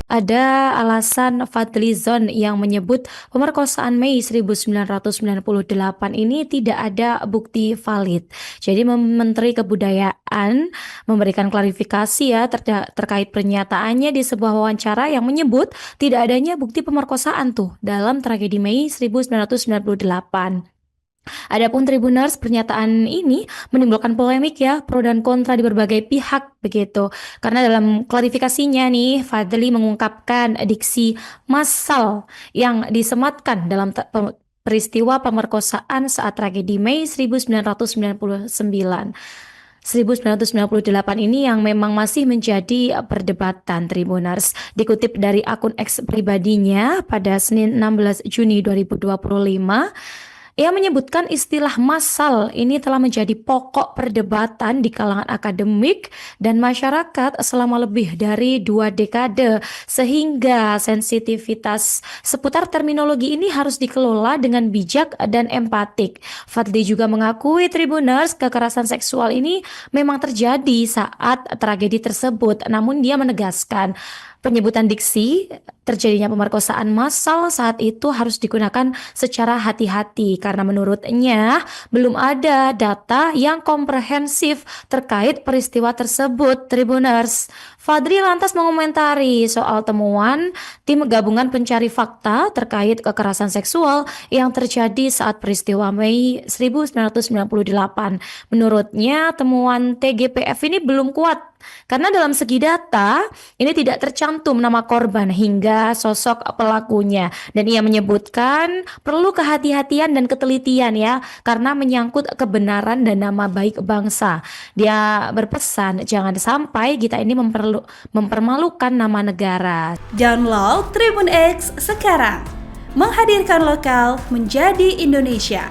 Ada alasan Fadlizon yang menyebut pemerkosaan Mei 1998 ini tidak ada bukti valid. Jadi Menteri Kebudayaan memberikan klarifikasi ya terkait pernyataannya di sebuah wawancara yang menyebut tidak adanya bukti pemerkosaan tuh dalam tragedi Mei 1998. Adapun Tribuners, pernyataan ini menimbulkan polemik ya, pro dan kontra di berbagai pihak begitu. Karena dalam klarifikasinya nih, Fadli mengungkapkan diksi massal yang disematkan dalam peristiwa pemerkosaan saat tragedi Mei 1999. 1998 ini yang memang masih menjadi perdebatan Tribuners. Dikutip dari akun X pribadinya pada Senin 16 Juni 2025, ia menyebutkan istilah massal ini telah menjadi pokok perdebatan di kalangan akademik dan masyarakat selama lebih dari 2 dekade, sehingga sensitivitas seputar terminologi ini harus dikelola dengan bijak dan empatik. Fadli juga mengakui Tribuners kekerasan seksual ini memang terjadi saat tragedi tersebut, namun dia menegaskan penyebutan diksi terjadinya pemerkosaan massal saat itu harus digunakan secara hati-hati karena menurutnya belum ada data yang komprehensif terkait peristiwa tersebut. Tribuners, Fadli lantas mengomentari soal temuan tim gabungan pencari fakta terkait kekerasan seksual yang terjadi saat peristiwa Mei 1998. Menurutnya temuan TGPF ini belum kuat karena dalam segi data ini tidak tercantum nama korban hingga sosok pelakunya, dan ia menyebutkan perlu kehati-hatian dan ketelitian ya karena menyangkut kebenaran dan nama baik bangsa. Dia berpesan jangan sampai kita ini mempermalukan nama negara. Download Tribun X sekarang, menghadirkan lokal menjadi Indonesia.